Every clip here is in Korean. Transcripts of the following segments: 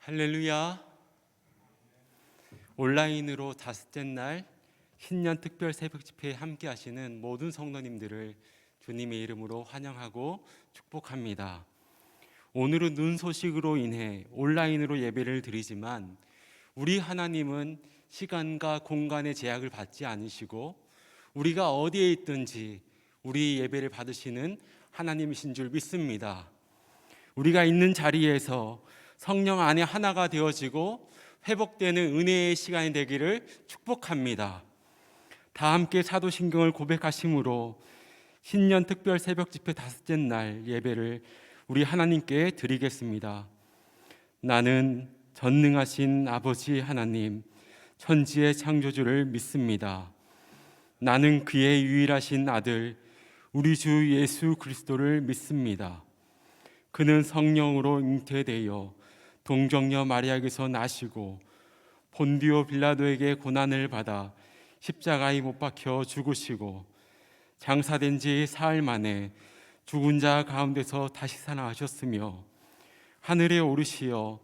할렐루야. 온라인으로 다섯째 날 신년 특별 새벽 집회에 함께 하시는 모든 성도님들을 주님의 이름으로 환영하고 축복합니다. 오늘은 눈 소식으로 인해 온라인으로 예배를 드리지만 우리 하나님은 시간과 공간의 제약을 받지 않으시고 우리가 어디에 있든지 우리 예배를 받으시는 하나님이신 줄 믿습니다. 우리가 있는 자리에서 성령 안에 하나가 되어지고 회복되는 은혜의 시간이 되기를 축복합니다. 다 함께 사도신경을 고백하심으로 신년 특별 새벽 집회 다섯째 날 예배를 우리 하나님께 드리겠습니다. 나는 전능하신 아버지 하나님, 천지의 창조주를 믿습니다. 나는 그의 유일하신 아들 우리 주 예수 그리스도를 믿습니다. 그는 성령으로 잉태되어 동정녀 마리아에게서 나시고 본디오 빌라도에게 고난을 받아 십자가에 못 박혀 죽으시고 장사된 지 사흘 만에 죽은 자 가운데서 다시 살아나셨으며 하늘에 오르시어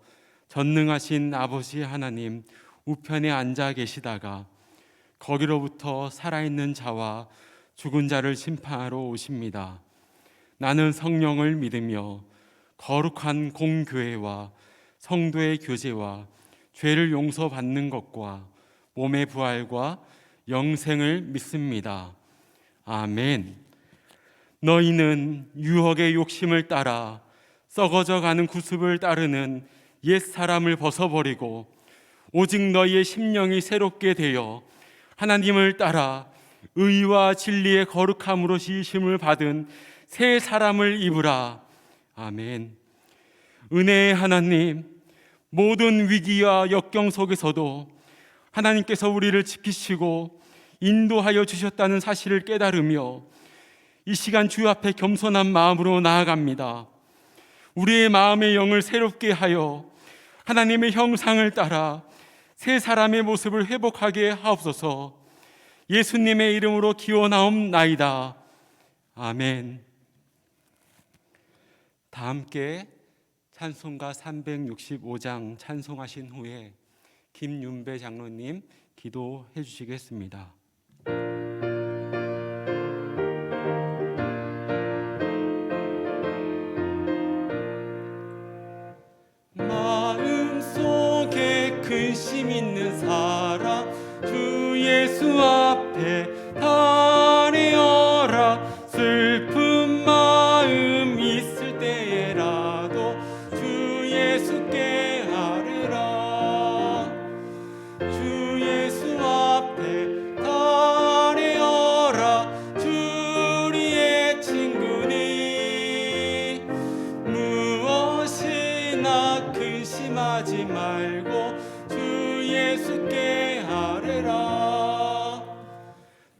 전능하신 아버지 하나님 우편에 앉아 계시다가 거기로부터 살아있는 자와 죽은 자를 심판하러 오십니다. 나는 성령을 믿으며 거룩한 공교회와 성도의 교제와 죄를 용서받는 것과 몸의 부활과 영생을 믿습니다. 아멘. 너희는 유혹의 욕심을 따라 썩어져 가는 구습을 따르는 옛 사람을 벗어버리고 오직 너희의 심령이 새롭게 되어 하나님을 따라 의와 진리의 거룩함으로 지으심을 받은 새 사람을 입으라. 아멘. 은혜의 하나님, 모든 위기와 역경 속에서도 하나님께서 우리를 지키시고 인도하여 주셨다는 사실을 깨달으며 이 시간 주 앞에 겸손한 마음으로 나아갑니다. 우리의 마음의 영을 새롭게 하여 하나님의 형상을 따라 새 사람의 모습을 회복하게 하옵소서. 예수님의 이름으로 기원하옵나이다. 아멘. 다 함께 찬송가 365장 찬송하신 후에 김윤배 장로님 기도해 주시겠습니다. 마음속에 근심 있는 사람 주 예수 앞에 다내어라. 슬픈 마음 있을 때라도 주 예수께 아뢰라. 주 예수 앞에 다내어라. 주 우리의 친구니 무엇이나 근심하지 말고 주 예수께 아뢰라.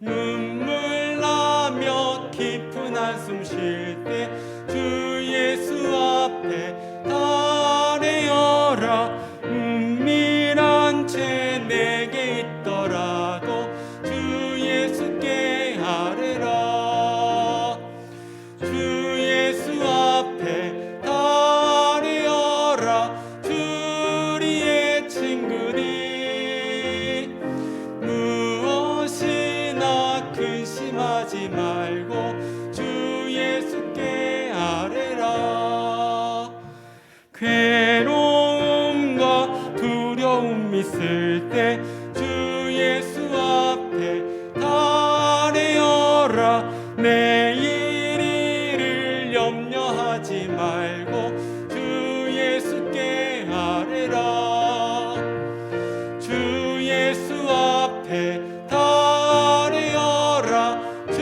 눈물 나며 깊은 한숨 쉴 때 주 예수 앞에 다내어라. 은밀한 죄 내게 있더라도 주 예수께 아뢰라. 주 예수 앞에 다내어라. 주 우리의 친구니 무엇이나 근심하지 말고 주 예수께 아뢰라. 괴로움과 두려움 있을 때 주 예수 앞에 다내어라. 내일 일을 염려하지 말고 주 예수께 아뢰라. 주 예수 앞에 다내어라. 주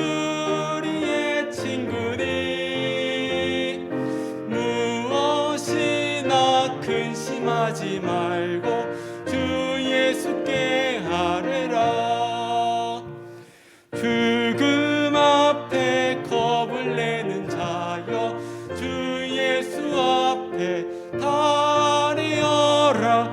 우리의 친구니 무엇이나 근심하지 말고 주 예수께 아뢰라. 죽음 앞에 겁을 내는 자여 주 예수 앞에 다내어라.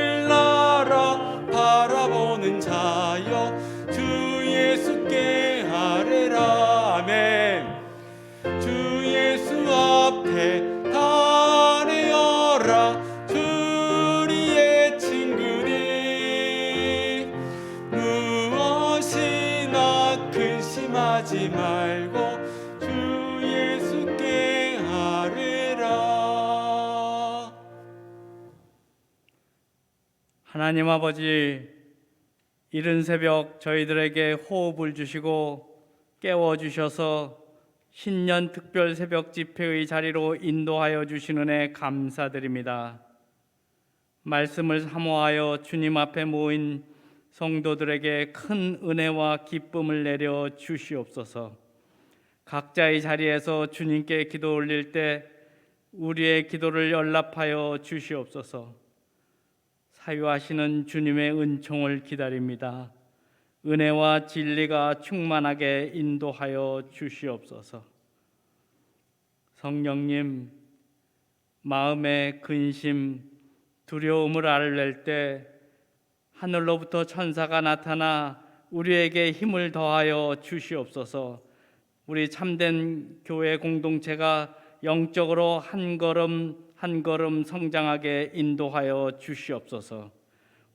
하늘나라 바라보는 자여 주 예수께 아뢰라. 아멘. 주 예수 앞에 다내어라. 주 낙심하지 말고 주 예수께 아뢰라. 하나님 아버지, 이른 새벽 저희들에게 호흡을 주시고 깨워주셔서 신년 특별 새벽 집회의 자리로 인도하여 주신 은혜 감사드립니다. 말씀을 사모하여 주님 앞에 모인 성도들에게 큰 은혜와 기쁨을 내려 주시옵소서. 각자의 자리에서 주님께 기도 올릴 때 우리의 기도를 연락하여 주시옵소서. 사유하시는 주님의 은총을 기다립니다. 은혜와 진리가 충만하게 인도하여 주시옵소서. 성령님, 마음의 근심, 두려움을 앓을 때 하늘로부터 천사가 나타나 우리에게 힘을 더하여 주시옵소서. 우리 참된 교회 공동체가 영적으로 한 걸음 한 걸음 성장하게 인도하여 주시옵소서.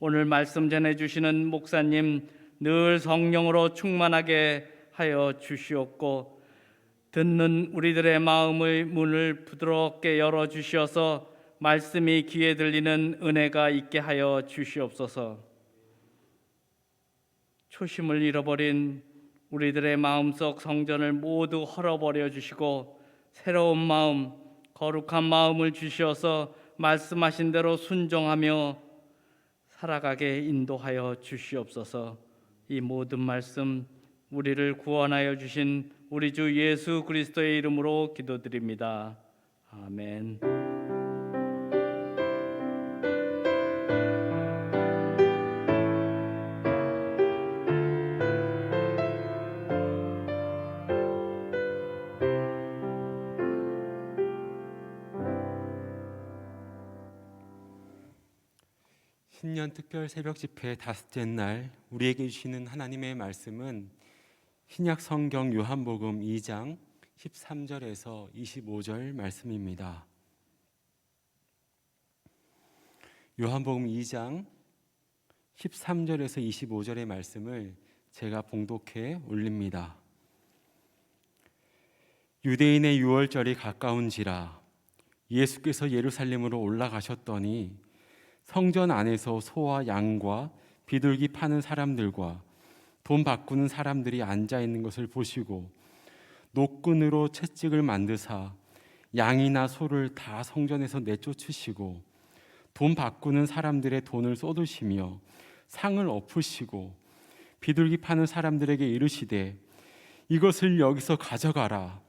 오늘 말씀 전해주시는 목사님 늘 성령으로 충만하게 하여 주시옵고, 듣는 우리들의 마음의 문을 부드럽게 열어주시어서 말씀이 귀에 들리는 은혜가 있게 하여 주시옵소서. 초심을 잃어버린 우리들의 마음속 성전을 모두 헐어버려 주시고 새로운 마음, 거룩한 마음을 주시어서 말씀하신 대로 순종하며 살아가게 인도하여 주시옵소서. 이 모든 말씀 우리를 구원하여 주신 우리 주 예수 그리스도의 이름으로 기도드립니다. 아멘. 신년 특별 새벽 집회 다섯째 날 우리에게 주시는 하나님의 말씀은 신약 성경 요한복음 2장 13절에서 25절 말씀입니다. 요한복음 2장 13절에서 25절의 말씀을 제가 봉독해 올립니다. 유대인의 유월절이 가까운지라 예수께서 예루살렘으로 올라가셨더니 성전 안에서 소와 양과 비둘기 파는 사람들과 돈 바꾸는 사람들이 앉아 있는 것을 보시고 노끈으로 채찍을 만드사 양이나 소를 다 성전에서 내쫓으시고 돈 바꾸는 사람들의 돈을 쏟으시며 상을 엎으시고 비둘기 파는 사람들에게 이르시되 이것을 여기서 가져가라.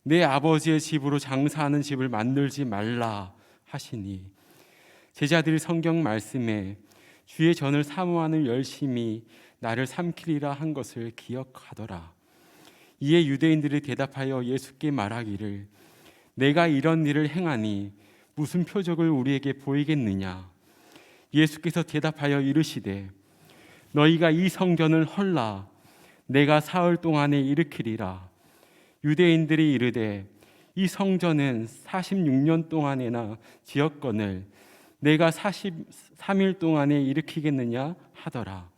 내 아버지의 집으로 장사하는 집을 만들지 말라 하시니, 제자들이 성경 말씀에 주의 전을 사모하는 열심히 나를 삼키리라 한 것을 기억하더라. 이에 유대인들이 대답하여 예수께 말하기를 내가 이런 일을 행하니 무슨 표적을 우리에게 보이겠느냐. 예수께서 대답하여 이르시되 너희가 이 성전을 헐라 내가 사흘 동안에 일으키리라. 유대인들이 이르되 이 성전은 46년 동안에나 지었거늘 내가 43일 동안에 일으키겠느냐 하더라.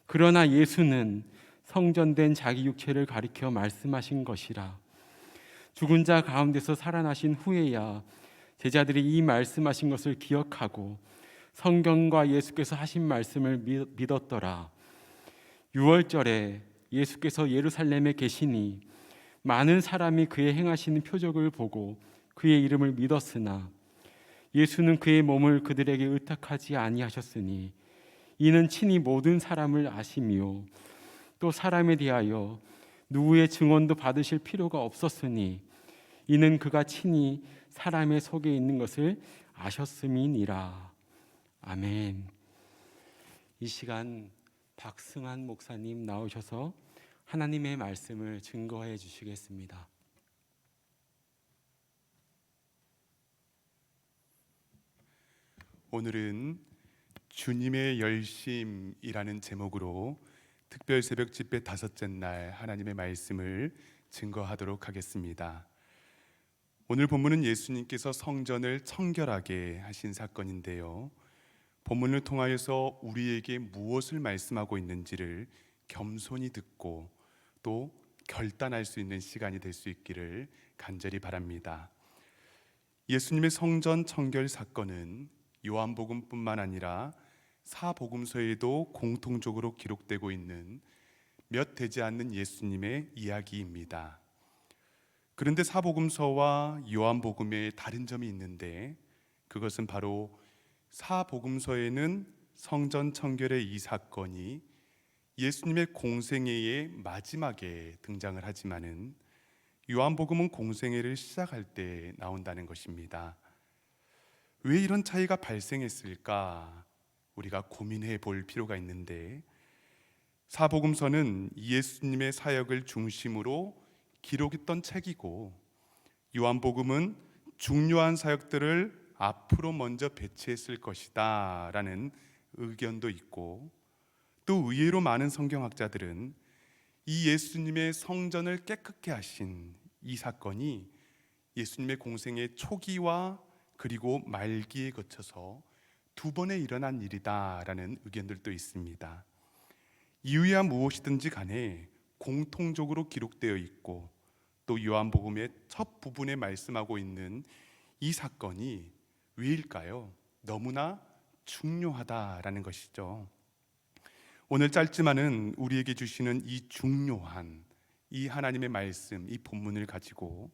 그러나 예수는 성전된 자기 육체를 가리켜 말씀하신 것이라. 죽은 자 가운데서 살아나신 후에야 제자들이 이 말씀하신 것을 기억하고 성경과 예수께서 하신 말씀을 믿었더라. 유월절에 예수께서 예루살렘에 계시니 많은 사람이 그의 행하시는 표적을 보고 그의 이름을 믿었으나 예수는 그의 몸을 그들에게 의탁하지 아니하셨으니 이는 친히 모든 사람을 아시며 또 사람에 대하여 누구의 증언도 받으실 필요가 없었으니 이는 그가 친히 사람의 속에 있는 것을 아셨음이니라. 아멘. 이 시간 박승환 목사님 나오셔서 하나님의 말씀을 증거해 주시겠습니다. 오늘은 주님의 열심이라는 제목으로 특별 새벽 집회 다섯째 날 하나님의 말씀을 증거하도록 하겠습니다. 오늘 본문은 예수님께서 성전을 청결하게 하신 사건인데요, 본문을 통하여서 우리에게 무엇을 말씀하고 있는지를 겸손히 듣고 또 결단할 수 있는 시간이 될 수 있기를 간절히 바랍니다. 예수님의 성전 청결 사건은 요한복음뿐만 아니라 사복음서에도 공통적으로 기록되고 있는 몇 되지 않는 예수님의 이야기입니다. 그런데 사복음서와 요한복음에 다른 점이 있는데, 그것은 바로 사복음서에는 성전 청결의 이 사건이 예수님의 공생애의 마지막에 등장을 하지만은 요한복음은 공생애를 시작할 때 나온다는 것입니다. 왜 이런 차이가 발생했을까? 우리가 고민해 볼 필요가 있는데, 사복음서는 예수님의 사역을 중심으로 기록했던 책이고, 요한복음은 중요한 사역들을 앞으로 먼저 배치했을 것이다 라는 의견도 있고, 또 의외로 많은 성경학자들은 이 예수님의 성전을 깨끗게 하신 이 사건이 예수님의 공생의 초기와 그리고 말기에 거쳐서 두 번에 일어난 일이다라는 의견들도 있습니다. 이유야 무엇이든지 간에 공통적으로 기록되어 있고, 또 요한복음의 첫 부분에 말씀하고 있는 이 사건이 왜일까요? 너무나 중요하다라는 것이죠. 오늘 짧지만은 우리에게 주시는 이 중요한 이 하나님의 말씀, 이 본문을 가지고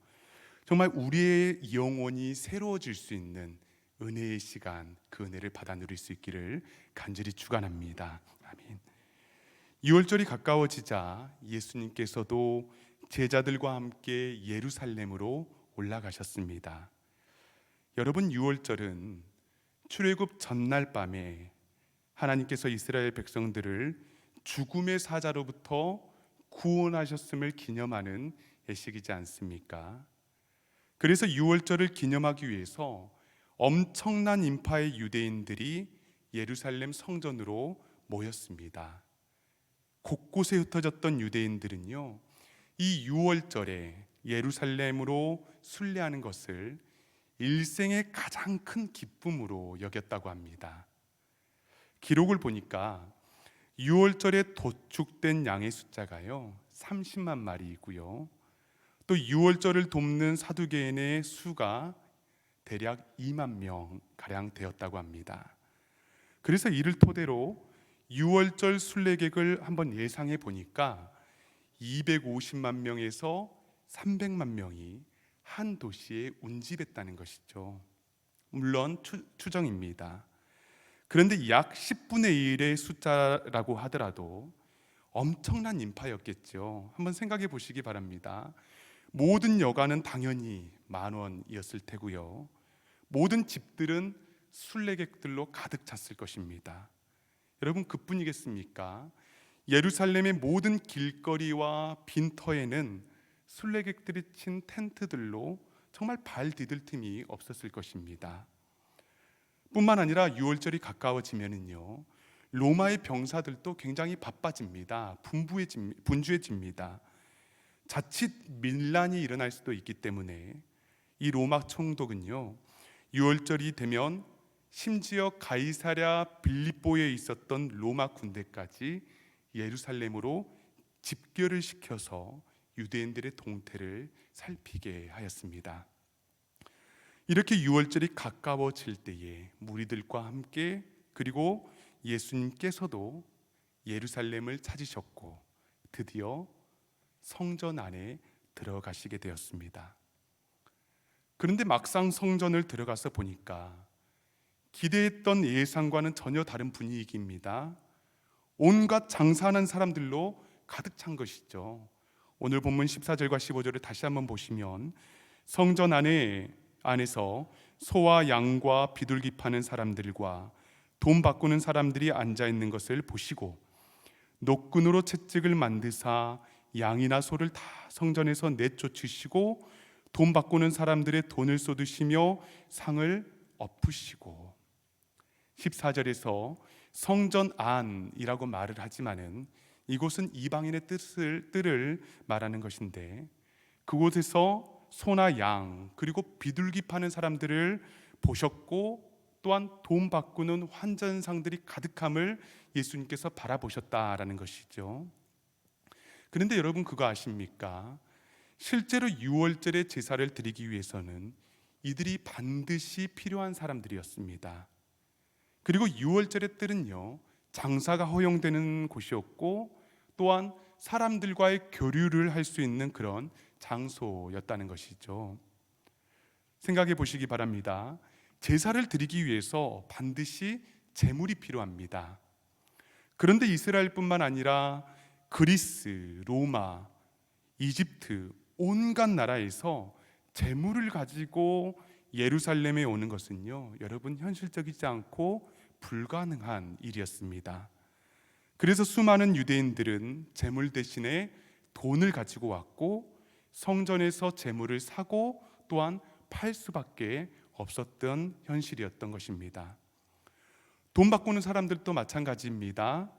정말 우리의 영혼이 새로워질 수 있는 은혜의 시간, 그 은혜를 받아 누릴 수 있기를 간절히 축원합니다. 아멘. 6월절이 가까워지자 예수님께서도 제자들과 함께 예루살렘으로 올라가셨습니다. 여러분, 6월절은 출애굽 전날 밤에 하나님께서 이스라엘 백성들을 죽음의 사자로부터 구원하셨음을 기념하는 예식이지 않습니까? 그래서 6월절을 기념하기 위해서 엄청난 인파의 유대인들이 예루살렘 성전으로 모였습니다. 곳곳에 흩어졌던 유대인들은요, 이 6월절에 예루살렘으로 순례하는 것을 일생의 가장 큰 기쁨으로 여겼다고 합니다. 기록을 보니까 6월절에 도축된 양의 숫자가요 30만 마리이고요, 또 6월절을 돕는 사두개인의 수가 대략 2만 명 가량 되었다고 합니다. 그래서 이를 토대로 6월절 순례객을 한번 예상해 보니까 250만 명에서 300만 명이 한 도시에 운집했다는 것이죠. 물론 추정입니다. 그런데 약 10분의 1의 숫자라고 하더라도 엄청난 인파였겠죠. 한번 생각해 보시기 바랍니다. 모든 여가는 당연히 10,000원이었을 테고요, 모든 집들은 순례객들로 가득 찼을 것입니다. 여러분, 그뿐이겠습니까? 예루살렘의 모든 길거리와 빈터에는 순례객들이 친 텐트들로 정말 발 디딜 틈이 없었을 것입니다. 뿐만 아니라 6월절이 가까워지면은요, 로마의 병사들도 굉장히 바빠집니다. 분주해집니다. 자칫 밀란이 일어날 수도 있기 때문에 이 로마 총독은요, 6월절이 되면 심지어 가이사랴 빌립보에 있었던 로마 군대까지 예루살렘으로 집결을 시켜서 유대인들의 동태를 살피게 하였습니다. 이렇게 6월절이 가까워질 때에 무리들과 함께, 그리고 예수님께서도 예루살렘을 찾으셨고 드디어 성전 안에 들어가시게 되었습니다. 그런데 막상 성전을 들어가서 보니까 기대했던 예상과는 전혀 다른 분위기입니다. 온갖 장사하는 사람들로 가득 찬 것이죠. 오늘 본문 14절과 15절을 다시 한번 보시면 성전 안에서 소와 양과 비둘기 파는 사람들과 돈 바꾸는 사람들이 앉아 있는 것을 보시고 노끈으로 채찍을 만드사 양이나 소를 다 성전에서 내쫓으시고 돈 바꾸는 사람들의 돈을 쏟으시며 상을 엎으시고, 14절에서 성전 안이라고 말을 하지만은 이곳은 이방인의 뜰을 말하는 것인데, 그곳에서 소나 양 그리고 비둘기 파는 사람들을 보셨고, 또한 돈 바꾸는 환전상들이 가득함을 예수님께서 바라보셨다라는 것이죠. 그런데 여러분 그거 아십니까? 실제로 유월절에 제사를 드리기 위해서는 이들이 반드시 필요한 사람들이었습니다. 그리고 유월절의 뜰은요, 장사가 허용되는 곳이었고 또한 사람들과의 교류를 할 수 있는 그런 장소였다는 것이죠. 생각해 보시기 바랍니다. 제사를 드리기 위해서 반드시 제물이 필요합니다. 그런데 이스라엘뿐만 아니라 그리스, 로마, 이집트 온갖 나라에서 제물을 가지고 예루살렘에 오는 것은요, 여러분 현실적이지 않고 불가능한 일이었습니다. 그래서 수많은 유대인들은 제물 대신에 돈을 가지고 왔고 성전에서 제물을 사고 또한 팔 수밖에 없었던 현실이었던 것입니다. 돈 바꾸는 사람들도 마찬가지입니다.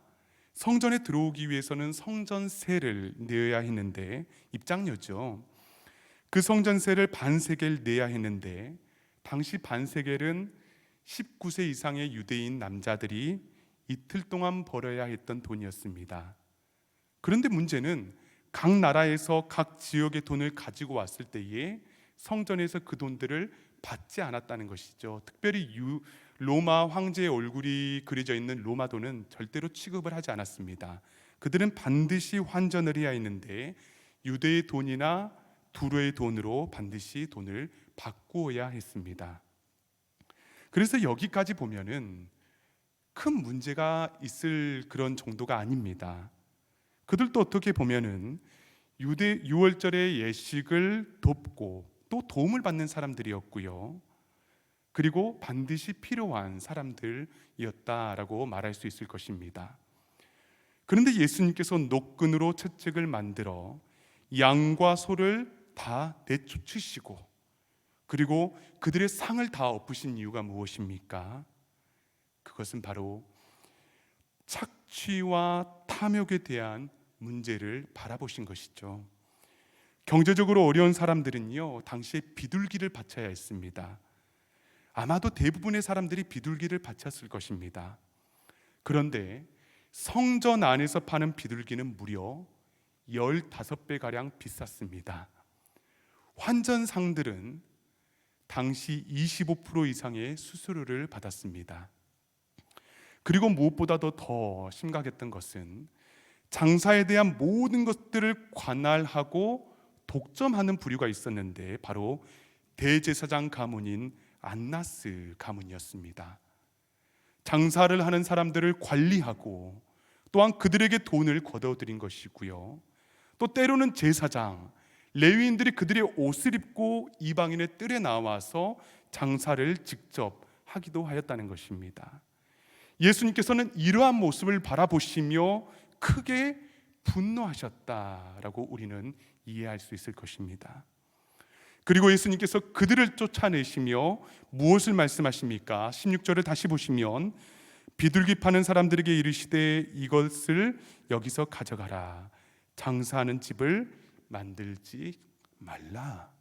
성전에 들어오기 위해서는 성전세를 내야 했는데, 입장료죠. 그 성전세를 반세겔 내야 했는데 당시 반세겔은 19세 이상의 유대인 남자들이 이틀 동안 벌어야 했던 돈이었습니다. 그런데 문제는 각 나라에서 각 지역의 돈을 가지고 왔을 때에 성전에서 그 돈들을 받지 않았다는 것이죠. 특별히 로마 황제의 얼굴이 그려져 있는 로마 돈은 절대로 취급을 하지 않았습니다. 그들은 반드시 환전을 해야 했는데 유대의 돈이나 두로의 돈으로 반드시 돈을 바꾸어야 했습니다. 그래서 여기까지 보면은 큰 문제가 있을 그런 정도가 아닙니다. 그들도 어떻게 보면은 유월절의 예식을 돕고 또 도움을 받는 사람들이었고요. 그리고 반드시 필요한 사람들이었다라고 말할 수 있을 것입니다. 그런데 예수님께서 노끈으로 채찍을 만들어 양과 소를 다 내쫓으시고 그리고 그들의 상을 다 엎으신 이유가 무엇입니까? 그것은 바로 착취와 탐욕에 대한 문제를 바라보신 것이죠. 경제적으로 어려운 사람들은요, 당시에 비둘기를 바쳐야 했습니다. 아마도 대부분의 사람들이 비둘기를 바쳤을 것입니다. 그런데 성전 안에서 파는 비둘기는 무려 15배가량 비쌌습니다. 환전상들은 당시 25% 이상의 수수료를 받았습니다. 그리고 무엇보다도 더 심각했던 것은 장사에 대한 모든 것들을 관할하고 독점하는 부류가 있었는데 바로 대제사장 가문인 안나스 가문이었습니다. 장사를 하는 사람들을 관리하고 또한 그들에게 돈을 거둬들인 것이고요. 또 때로는 제사장, 레위인들이 그들의 옷을 입고 이방인의 뜰에 나와서 장사를 직접 하기도 하였다는 것입니다. 예수님께서는 이러한 모습을 바라보시며 크게 분노하셨다라고 우리는 이해할 수 있을 것입니다. 그리고 예수님께서 그들을 쫓아내시며 무엇을 말씀하십니까? 16절을 다시 보시면 비둘기 파는 사람들에게 이르시되 이것을 여기서 가져가라. 장사하는 집을 만들지 말라.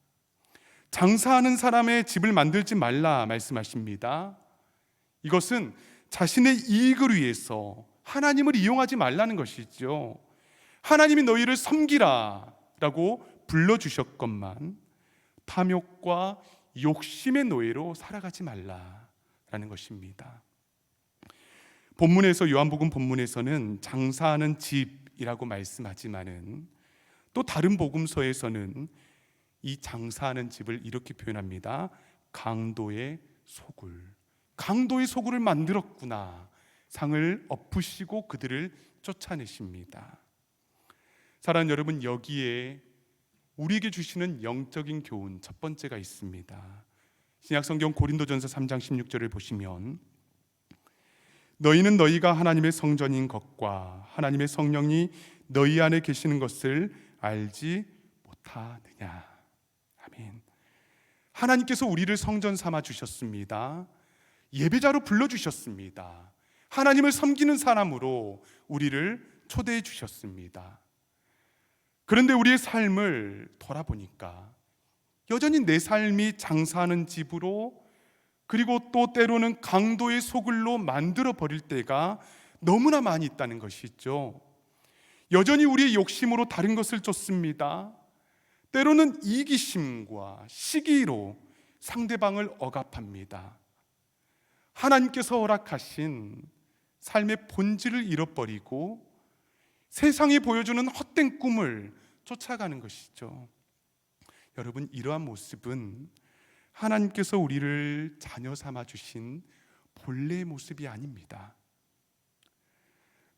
장사하는 사람의 집을 만들지 말라 말씀하십니다. 이것은 자신의 이익을 위해서 하나님을 이용하지 말라는 것이죠. 하나님이 너희를 섬기라 라고 불러주셨건만 탐욕과 욕심의 노예로 살아가지 말라라는 것입니다. 본문에서 요한복음 본문에서는 장사하는 집이라고 말씀하지만은 또 다른 복음서에서는 이 장사하는 집을 이렇게 표현합니다. 강도의 소굴. 강도의 소굴을 만들었구나. 상을 엎으시고 그들을 쫓아내십니다. 사랑하는 여러분, 여기에 우리에게 주시는 영적인 교훈 첫 번째가 있습니다. 신약성경 고린도전서 3장 16절을 보시면 너희는 너희가 하나님의 성전인 것과 하나님의 성령이 너희 안에 계시는 것을 알지 못하느냐. 아멘. 하나님께서 우리를 성전 삼아 주셨습니다. 예배자로 불러주셨습니다. 하나님을 섬기는 사람으로 우리를 초대해 주셨습니다. 그런데 우리의 삶을 돌아보니까 여전히 내 삶이 장사하는 집으로 그리고 또 때로는 강도의 소굴로 만들어 버릴 때가 너무나 많이 있다는 것이죠. 여전히 우리의 욕심으로 다른 것을 쫓습니다. 때로는 이기심과 시기로 상대방을 억압합니다. 하나님께서 허락하신 삶의 본질을 잃어버리고 세상이 보여주는 헛된 꿈을 쫓아가는 것이죠. 여러분, 이러한 모습은 하나님께서 우리를 자녀 삼아 주신 본래의 모습이 아닙니다.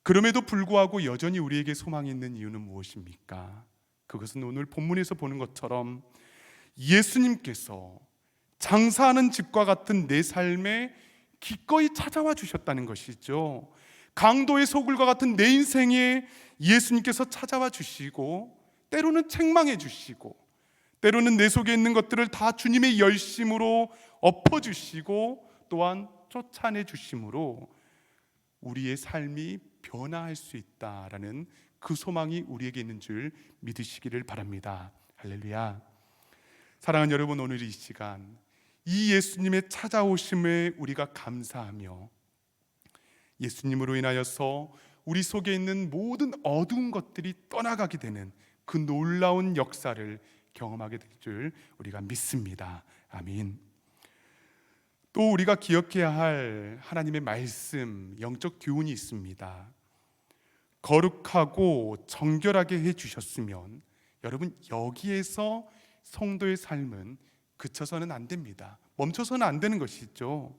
그럼에도 불구하고 여전히 우리에게 소망이 있는 이유는 무엇입니까? 그것은 오늘 본문에서 보는 것처럼 예수님께서 장사하는 집과 같은 내 삶에 기꺼이 찾아와 주셨다는 것이죠. 강도의 소굴과 같은 내 인생에 예수님께서 찾아와 주시고, 때로는 책망해 주시고, 때로는 내 속에 있는 것들을 다 주님의 열심으로 엎어주시고, 또한 쫓아내 주심으로 우리의 삶이 변화할 수 있다라는 그 소망이 우리에게 있는 줄 믿으시기를 바랍니다. 할렐루야. 사랑하는 여러분, 오늘 이 시간 이 예수님의 찾아오심에 우리가 감사하며 예수님으로 인하여서 우리 속에 있는 모든 어두운 것들이 떠나가게 되는 그 놀라운 역사를 경험하게 될 줄 우리가 믿습니다. 아멘. 또 우리가 기억해야 할 하나님의 말씀, 영적 교훈이 있습니다. 거룩하고 정결하게 해주셨으면, 여러분, 여기에서 성도의 삶은 그쳐서는 안 됩니다. 멈춰서는 안 되는 것이죠.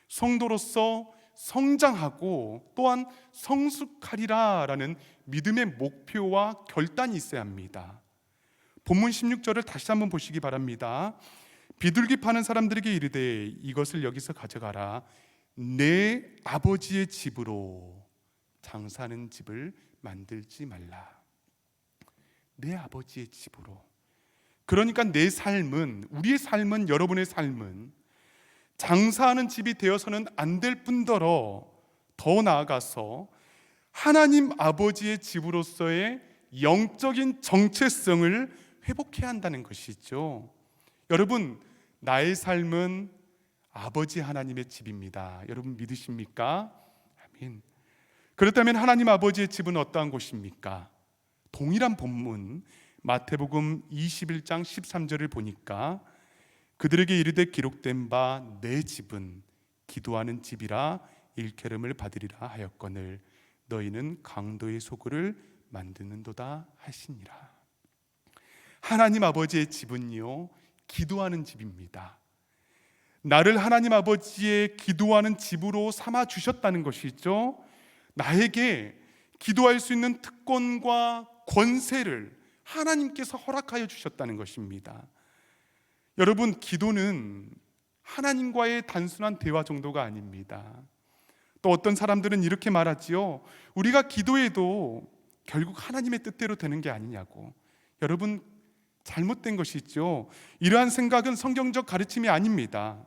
성도로서 성장하고 또한 성숙하리라 라는 믿음의 목표와 결단이 있어야 합니다. 본문 16절을 다시 한번 보시기 바랍니다. 비둘기 파는 사람들에게 이르되 이것을 여기서 가져가라. 내 아버지의 집으로 장사하는 집을 만들지 말라. 내 아버지의 집으로. 그러니까 내 삶은, 우리의 삶은, 여러분의 삶은 장사하는 집이 되어서는 안 될 뿐더러 더 나아가서 하나님 아버지의 집으로서의 영적인 정체성을 회복해야 한다는 것이죠. 여러분, 나의 삶은 아버지 하나님의 집입니다. 여러분 믿으십니까? 아멘. 그렇다면 하나님 아버지의 집은 어떠한 곳입니까? 동일한 본문 마태복음 21장 13절을 보니까 그들에게 이르되 기록된 바 내 집은 기도하는 집이라 일컬음을 받으리라 하였거늘 너희는 강도의 소굴을 만드는도다 하시니라. 하나님 아버지의 집은요, 기도하는 집입니다. 나를 하나님 아버지의 기도하는 집으로 삼아 주셨다는 것이죠. 나에게 기도할 수 있는 특권과 권세를 하나님께서 허락하여 주셨다는 것입니다. 여러분, 기도는 하나님과의 단순한 대화 정도가 아닙니다. 또 어떤 사람들은 이렇게 말하지요. 우리가 기도해도 결국 하나님의 뜻대로 되는 게 아니냐고. 여러분, 잘못된 것이죠. 이러한 생각은 성경적 가르침이 아닙니다.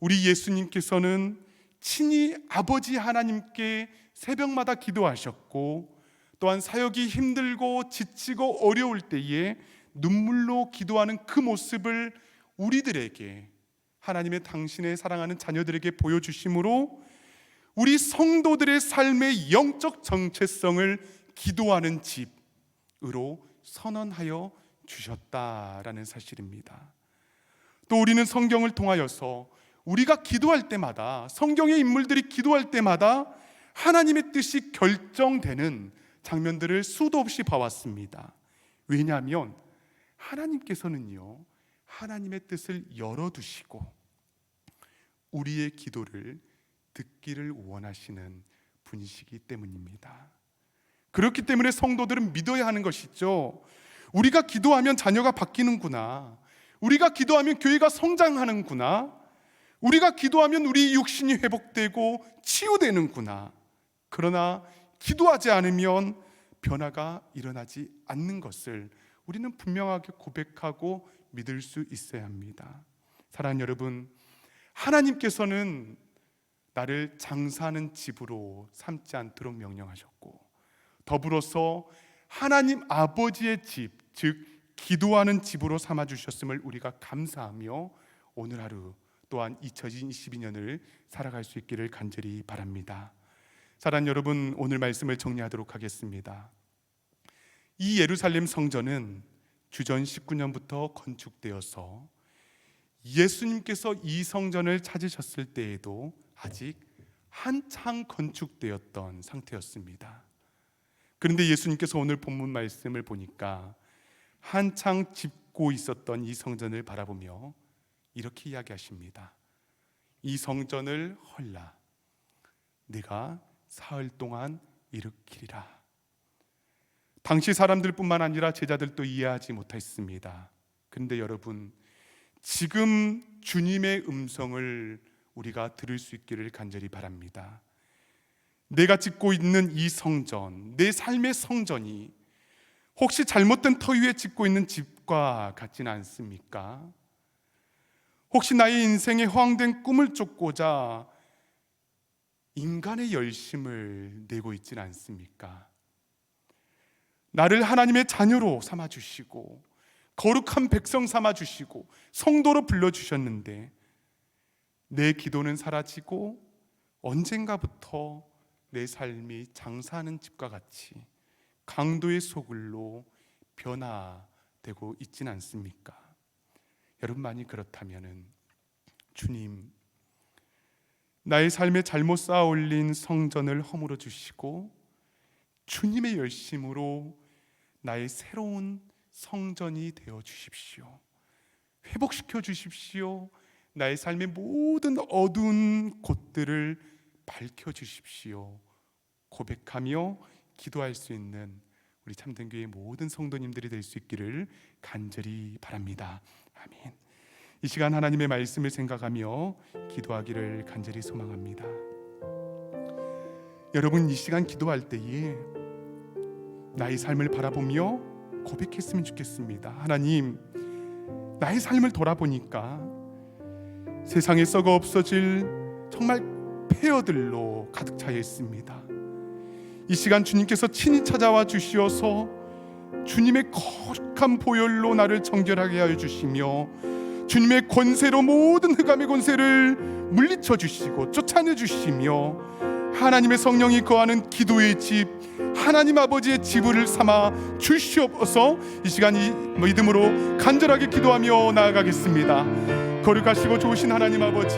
우리 예수님께서는 친히 아버지 하나님께 새벽마다 기도하셨고, 또한 사역이 힘들고 지치고 어려울 때에 눈물로 기도하는 그 모습을 우리들에게, 하나님의 당신의 사랑하는 자녀들에게 보여주심으로 우리 성도들의 삶의 영적 정체성을 기도하는 집으로 선언하여 주셨다라는 사실입니다. 또 우리는 성경을 통하여서 우리가 기도할 때마다, 성경의 인물들이 기도할 때마다 하나님의 뜻이 결정되는 장면들을 수도 없이 봐왔습니다. 왜냐하면 하나님께서는요, 하나님의 뜻을 열어두시고 우리의 기도를 듣기를 원하시는 분이시기 때문입니다. 그렇기 때문에 성도들은 믿어야 하는 것이죠. 우리가 기도하면 자녀가 바뀌는구나. 우리가 기도하면 교회가 성장하는구나. 우리가 기도하면 우리 육신이 회복되고 치유되는구나. 그러나 기도하지 않으면 변화가 일어나지 않는 것을 우리는 분명하게 고백하고 믿을 수 있어야 합니다. 사랑하는 여러분, 하나님께서는 나를 장사하는 집으로 삼지 않도록 명령하셨고, 더불어서 하나님 아버지의 집, 즉 기도하는 집으로 삼아주셨음을 우리가 감사하며 오늘 하루 또한 2022년을 살아갈 수 있기를 간절히 바랍니다. 사랑하는 여러분, 오늘 말씀을 정리하도록 하겠습니다. 이 예루살렘 성전은 주전 19년부터 건축되어서 예수님께서 이 성전을 찾으셨을 때에도 아직 한창 건축되었던 상태였습니다. 그런데 예수님께서 오늘 본문 말씀을 보니까 한창 짓고 있었던 이 성전을 바라보며 이렇게 이야기하십니다. 이 성전을 헐라 내가 사흘 동안 일으키리라. 당시 사람들뿐만 아니라 제자들도 이해하지 못했습니다. 그런데 여러분, 지금 주님의 음성을 우리가 들을 수 있기를 간절히 바랍니다. 내가 짓고 있는 이 성전, 내 삶의 성전이 혹시 잘못된 터 위에 짓고 있는 집과 같지는 않습니까? 혹시 나의 인생에 허황된 꿈을 쫓고자 인간의 열심을 내고 있지는 않습니까? 나를 하나님의 자녀로 삼아주시고 거룩한 백성 삼아주시고 성도로 불러주셨는데 내 기도는 사라지고 언젠가부터 내 삶이 장사하는 집과 같이 강도의 소굴로 변화되고 있지는 않습니까? 여러분, 만약 그렇다면 주님, 나의 삶에 잘못 쌓아 올린 성전을 허물어 주시고 주님의 열심으로 나의 새로운 성전이 되어 주십시오. 회복시켜 주십시오. 나의 삶의 모든 어두운 곳들을 밝혀 주십시오. 고백하며 기도할 수 있는 우리 참된교회 모든 성도님들이 될 수 있기를 간절히 바랍니다. 아멘. 이 시간 하나님의 말씀을 생각하며 기도하기를 간절히 소망합니다. 여러분, 이 시간 기도할 때에 나의 삶을 바라보며 고백했으면 좋겠습니다. 하나님, 나의 삶을 돌아보니까 세상에 썩어 없어질 정말 폐허들로 가득 차여 있습니다. 이 시간 주님께서 친히 찾아와 주시어서 주님의 거룩한 보혈로 나를 정결하게 하여 주시며 주님의 권세로 모든 흑암의 권세를 물리쳐 주시고 쫓아내 주시며 하나님의 성령이 거하는 기도의 집, 하나님 아버지의 집을 삼아 주시옵소서. 이 시간 이 믿음으로 간절하게 기도하며 나아가겠습니다. 거룩하시고 좋으신 하나님 아버지,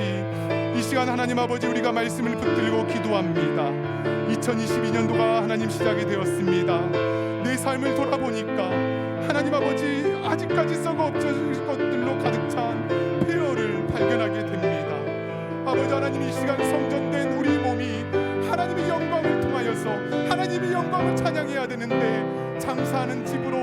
이 시간 하나님 아버지, 우리가 말씀을 붙들고 기도합니다. 2022년도가 하나님 시작이 되었습니다. 내 삶을 돌아보니까 하나님 아버지, 아직까지 썩어 없어질 것들로 가득 찬 폐허를 발견하게 됩니다. 아버지 하나님, 이 시간 성전된 우리 몸이 하나님의 영광을 통하여서 하나님의 영광을 찬양해야 되는데 장사하는 집으로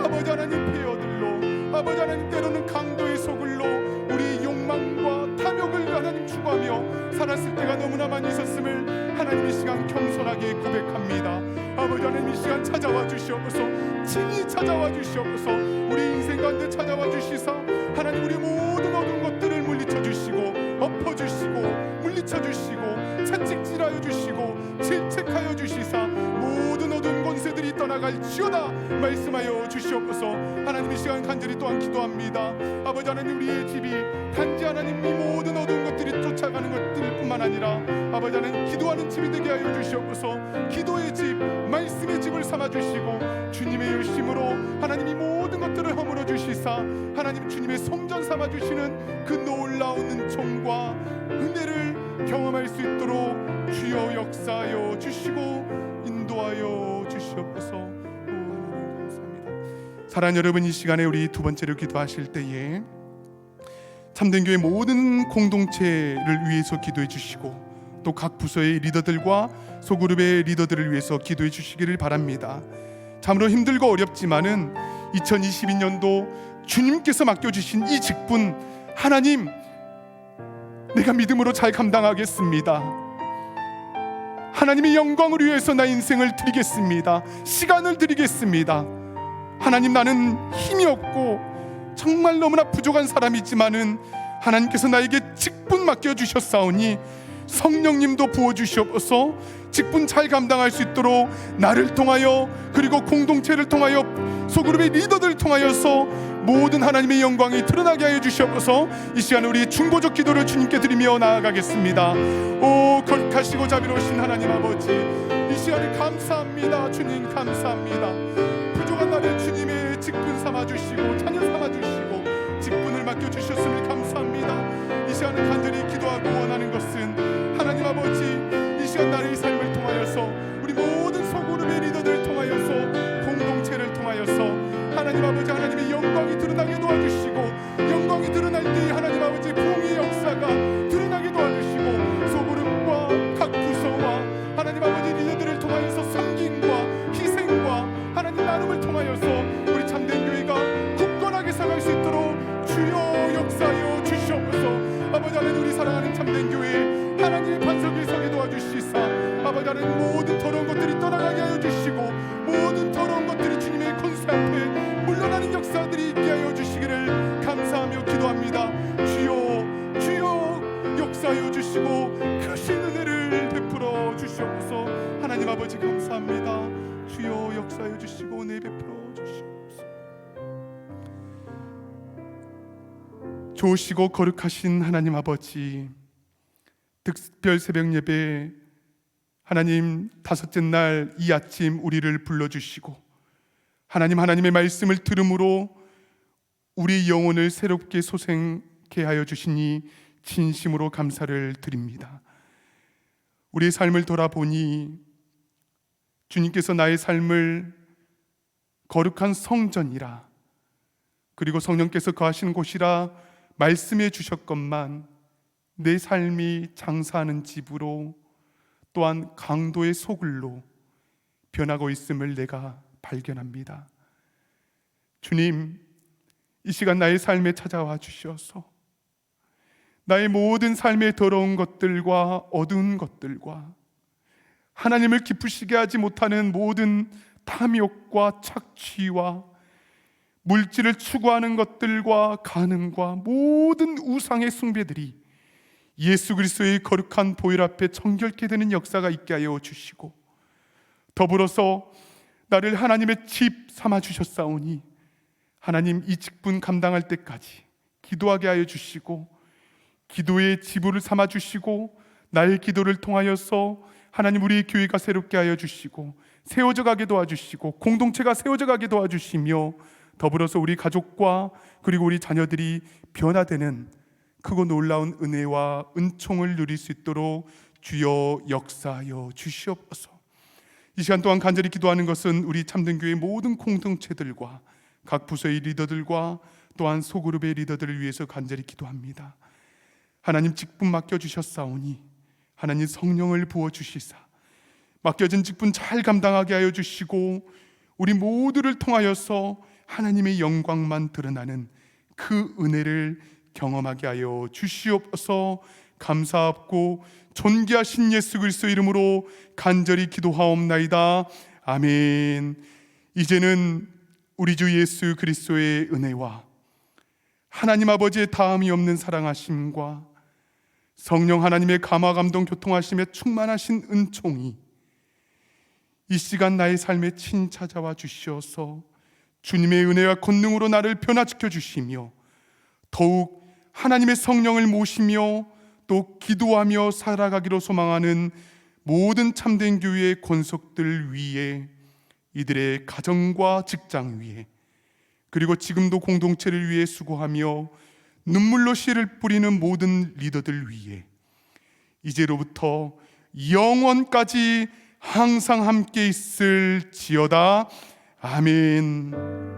아버지 하나님 폐허들로 아버지 하나님 때로는 강도의 소굴로 우리 욕망과 탐욕을 하나님 추구하며 살았을 때가 너무나 많이 있었음을 하나님 이 시간 겸손하게 고백합니다. 아버지 하나님, 이 시간 찾아와 주시옵소서. 친히 찾아와 주시옵소서. 우리 인생 가운데 찾아와 주시사 하나님 우리 모든 어두운 것들을 물리쳐 주시고 엎어주시고 물리쳐 주시고 채찍질하여 주시고 질책하여 주시사 모든 어두운 권세들이 떠나갈지어다 말씀하여 주시옵소서. 하나님, 이 시간 간절히 또한 기도합니다. 아버지 하나님, 우리의 집이 단지 하나님 이 모든 어두운 것들이 쫓아가는 것들뿐만 아니라 아버지 하나님 기도하는 집이 되게 하여 주시옵소서. 기도의 집, 말씀의 집을 삼아 주시고 주님의 열심으로 하나님 이 모든 것들을 허물어 주시사 하나님 주님의 성전 삼아 주시는 그 놀라운 은총과 은혜를 경험할 수 있도록 주여 역사하여 주시고 인도하여 주시옵소서. 하나님 감사합니다. 사랑하는 여러분, 이 시간에 우리 두 번째로 기도하실 때에 참된 교회 모든 공동체를 위해서 기도해 주시고 또 각 부서의 리더들과 소그룹의 리더들을 위해서 기도해 주시기를 바랍니다. 참으로 힘들고 어렵지만은 2022년도 주님께서 맡겨주신 이 직분 하나님, 내가 믿음으로 잘 감당하겠습니다. 하나님의 영광을 위해서 나 인생을 드리겠습니다. 시간을 드리겠습니다. 하나님, 나는 힘이 없고 정말 너무나 부족한 사람이지만은 하나님께서 나에게 직분 맡겨주셨사오니 성령님도 부어주시옵소서. 직분 잘 감당할 수 있도록 나를 통하여 그리고 공동체를 통하여 소그룹의 리더들을 통하여서 모든 하나님의 영광이 드러나게 하여 주시옵소서. 이 시간 우리 중보적 기도를 주님께 드리며 나아가겠습니다. 오 거룩하시고 자비로우신 하나님 아버지, 이 시간을 감사합니다. 주님 감사합니다. 부족한 직분 삼아주시고 자녀 삼아주시고 직분을 맡겨주셨음을 감사합니다. 이 시간은 간절히 기도하고 원하는 것은 하나님 아버지, 이 시간 나의 삶을 통하여서 우리 모든 소그룹의 리더들을 통하여서 공동체를 통하여서 하나님 아버지, 하나님의 영광이 드러나게 도와주시고, 영광이 드러날 때 하나님 아버지 부흥의 역사가 드러나게 도와주시고, 소그룹과 각 부서와 하나님 아버지 리더들을 통하여서 섬김과 희생과 하나님 나눔을 통하여서 우리 참된 교회가 굳건하게 살아갈 수 있도록 주여 역사하여 주시옵소서. 아버지 하나님, 우리 사랑하는 참된 교회 하나님의 반석 위에 서게 도와주시사, 아버지 하나님 모든 더러운 것들이 떠나가게 하여 주시고, 모든 더러운 것들이 주님의 권세 앞에 물러나는 역사들이 있게 하여 주시기를 감사하며 기도합니다. 주여, 주여 역사하여 주시고 크신 은혜를 베풀어 주시옵소서. 하나님 아버지 감사합니다. 주여 역사하여 주시고 은혜 베풀어 주시옵소서. 좋으시고 거룩하신 하나님 아버지, 특별 새벽 예배 하나님 다섯째 날 이 아침 우리를 불러주시고 하나님, 하나님의 말씀을 들음으로 우리 영혼을 새롭게 소생케 하여 주시니 진심으로 감사를 드립니다. 우리의 삶을 돌아보니 주님께서 나의 삶을 거룩한 성전이라, 그리고 성령께서 거하시는 곳이라 말씀해 주셨건만 내 삶이 장사하는 집으로, 또한 강도의 소굴로 변하고 있음을 내가 발견합니다. 주님, 이 시간 나의 삶에 찾아와 주시어서 나의 모든 삶의 더러운 것들과 어두운 것들과 하나님을 기쁘시게 하지 못하는 모든 탐욕과 착취와 물질을 추구하는 것들과 간음과 모든 우상의 숭배들이 예수 그리스도의 거룩한 보혈 앞에 정결케 되는 역사가 있게 하여 주시고, 더불어서 나를 하나님의 집 삼아 주셨사오니 하나님, 이 직분 감당할 때까지 기도하게 하여 주시고, 기도의 지부를 삼아 주시고, 나의 기도를 통하여서 하나님 우리의 교회가 새롭게 하여 주시고 세워져 가게 도와주시고 공동체가 세워져 가게 도와주시며, 더불어서 우리 가족과 그리고 우리 자녀들이 변화되는 크고 놀라운 은혜와 은총을 누릴 수 있도록 주여 역사하여 주시옵소서. 이 시간 동안 간절히 기도하는 것은 우리 참된 교회 모든 공동체들과 각 부서의 리더들과 또한 소그룹의 리더들을 위해서 간절히 기도합니다. 하나님, 직분 맡겨주셨사오니 하나님 성령을 부어주시사 맡겨진 직분 잘 감당하게 하여 주시고, 우리 모두를 통하여서 하나님의 영광만 드러나는 그 은혜를 경험하게 하여 주시옵소서. 감사하고 존귀하신 예수 그리스도 이름으로 간절히 기도하옵나이다. 아멘. 이제는 우리 주 예수 그리스도의 은혜와 하나님 아버지의 다함이 없는 사랑하심과 성령 하나님의 감화 감동 교통하심에 충만하신 은총이 이 시간 나의 삶에 친히 찾아와 주시어서 주님의 은혜와 권능으로 나를 변화시켜 주시며, 더욱 하나님의 성령을 모시며 또 기도하며 살아가기로 소망하는 모든 참된 교회의 권속들 위에, 이들의 가정과 직장 위에, 그리고 지금도 공동체를 위해 수고하며 눈물로 씨를 뿌리는 모든 리더들 위에 이제로부터 영원까지 항상 함께 있을지어다. 아멘.